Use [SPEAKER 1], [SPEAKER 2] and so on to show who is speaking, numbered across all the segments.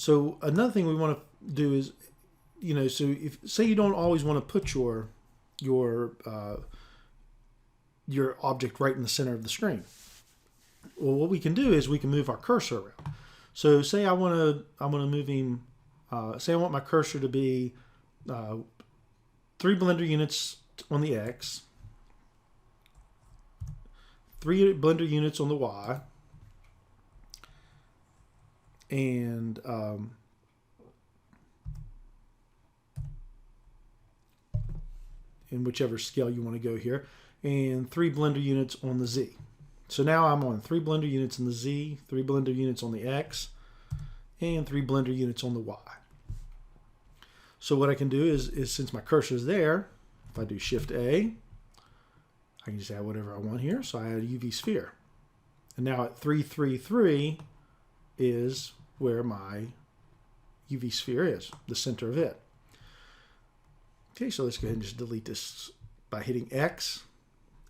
[SPEAKER 1] So another thing we want to do is, so if say you don't always want to put your object right in the center of the screen. Well, what we can do is we can move our cursor around. So say I want to move him. Say I want my cursor to be 3 Blender units on the X, 3 Blender units on the Y, and in whichever scale you want to go here, and 3 Blender units on the Z. So now I'm on 3 Blender units on the Z, 3 Blender units on the X, and 3 Blender units on the Y. So what I can do is since my cursor is there, if I do Shift A, I can just add whatever I want here. So I add a UV sphere. And now at 333 is where my UV sphere is, the center of it. Okay, so let's go ahead and just delete this by hitting X.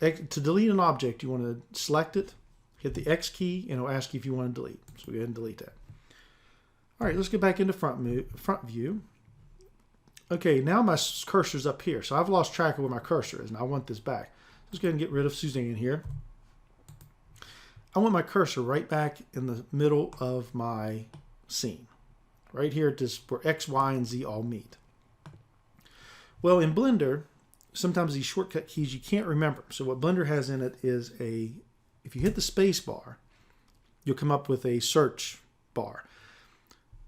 [SPEAKER 1] To delete an object, you want to select it, hit the X key, and it'll ask you if you want to delete. So go ahead and delete that. All right, let's get back into front view. Okay, now my cursor's up here. So I've lost track of where my cursor is, and I want this back. Let's go ahead and get rid of Suzanne here. I want my cursor right back in the middle of my scene. Right here at this where X, Y, and Z all meet. Well, in Blender, sometimes these shortcut keys you can't remember. So what Blender has in it is if you hit the space bar, you'll come up with a search bar.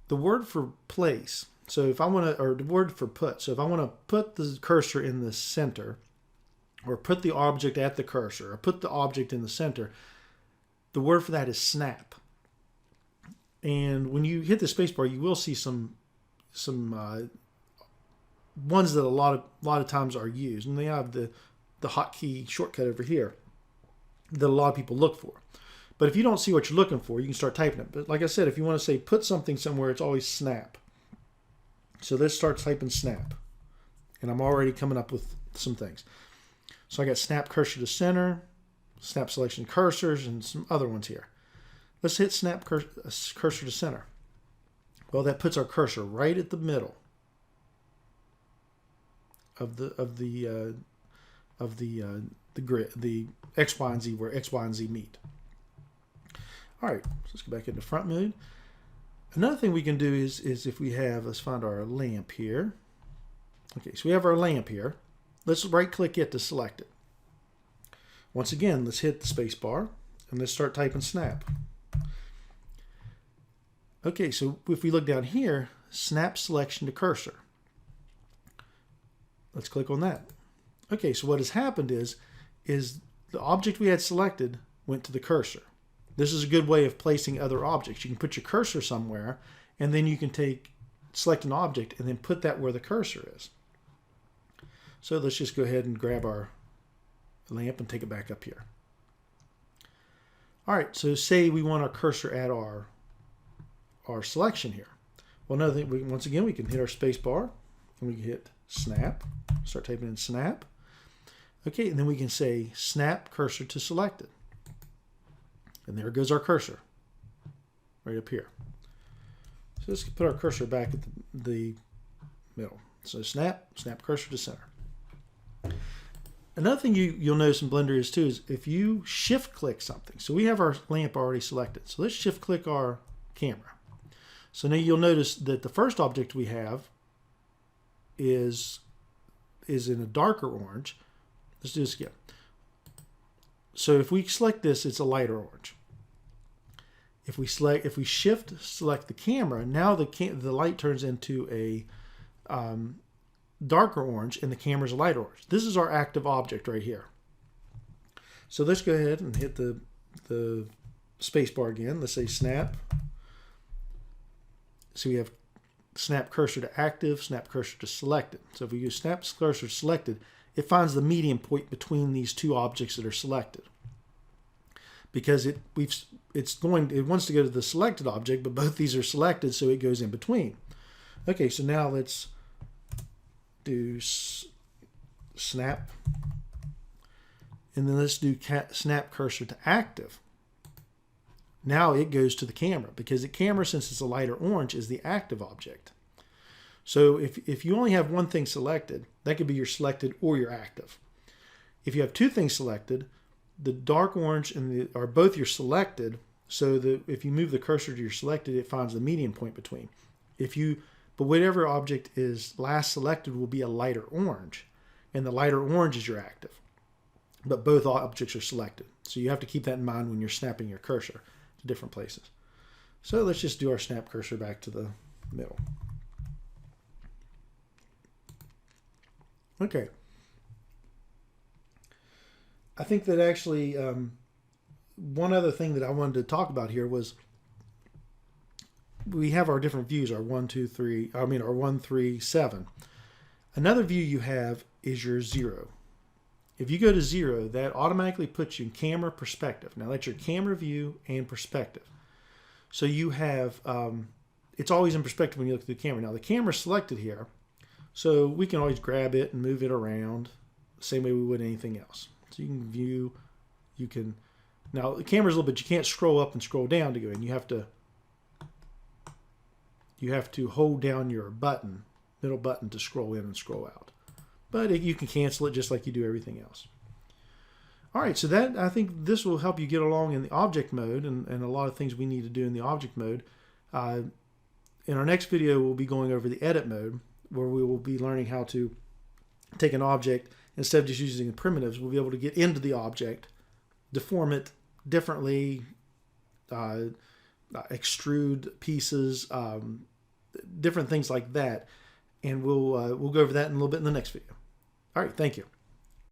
[SPEAKER 1] The word for place, so if I want to, or the word for put, so if I want to put the cursor in the center, or put the object at the cursor, or put the object in the center, the word for that is snap. And when you hit the space bar, you will see some ones that a lot of times are used, and they have the hotkey shortcut over here that a lot of people look for. But if you don't see what you're looking for, you can start typing it. But like I said, if you want to say put something somewhere, it's always snap. So let's start typing snap, and I'm already coming up with some things. So I got snap cursor to center, snap selection cursors, and some other ones here. Let's hit snap cursor to center. Well, that puts our cursor right at the middle of the grid, the X, Y, and Z, where X, Y, and Z meet. All right, so let's go back into front mode. Another thing we can do is if we have, let's find our lamp here. Okay, so we have our lamp here. Let's right-click it to select it. Once again, let's hit the space bar and let's start typing snap. Okay, so if we look down here, snap selection to cursor. Let's click on that. Okay, so what has happened is the object we had selected went to the cursor. This is a good way of placing other objects. You can put your cursor somewhere, and then you can select an object and then put that where the cursor is. So let's just go ahead and grab our lamp and take it back up here. All right, so say we want our cursor at our selection here. Well, another thing, once again, we can hit our space bar and we can hit snap, start typing in snap. Okay, and then we can say snap cursor to selected. And there goes our cursor, right up here. So let's put our cursor back at the middle. So snap cursor to center. Another thing you'll notice in Blender is if you shift click something. So we have our lamp already selected. So let's shift click our camera. So now you'll notice that the first object we have is in a darker orange. Let's do this again. So if we select this, it's a lighter orange. If we shift select the camera, now the light turns into a darker orange and the camera's a light orange. This is our active object right here. So let's go ahead and hit the space bar again. Let's say snap. So we have snap cursor to active, snap cursor to selected. So if we use snap cursor selected, it finds the median point between these two objects that are selected. Because it wants to go to the selected object, but both these are selected, so it goes in between. Okay, so now let's do snap, and then let's do snap cursor to active. Now it goes to the camera, because the camera, since it's a lighter orange, is the active object. So if you only have one thing selected, that could be your selected or your active. If you have two things selected, the dark orange are both your selected, so that if you move the cursor to your selected, it finds the median point between. But whatever object is last selected will be a lighter orange, and the lighter orange is your active. But both objects are selected. So you have to keep that in mind when you're snapping your cursor to different places. So let's just do our snap cursor back to the middle. Okay. I think that actually one other thing that I wanted to talk about here was we have our different views, our 1, 3, 7. Another view you have is your 0. If you go to 0, that automatically puts you in camera perspective. Now that's your camera view and perspective. So you have, it's always in perspective when you look at the camera. Now the camera's selected here, so we can always grab it and move it around the same way we would anything else. So you can view, now the camera's a little bit, you can't scroll up and scroll down to go in. You have to hold down your middle button to scroll in and scroll out. But you can cancel it just like you do everything else. All right, so I think this will help you get along in the object mode and a lot of things we need to do in the object mode. In our next video, we'll be going over the edit mode, where we will be learning how to take an object, instead of just using the primitives, we'll be able to get into the object, deform it differently, extrude pieces, different things like that. And we'll go over that in a little bit in the next video. All right, thank you.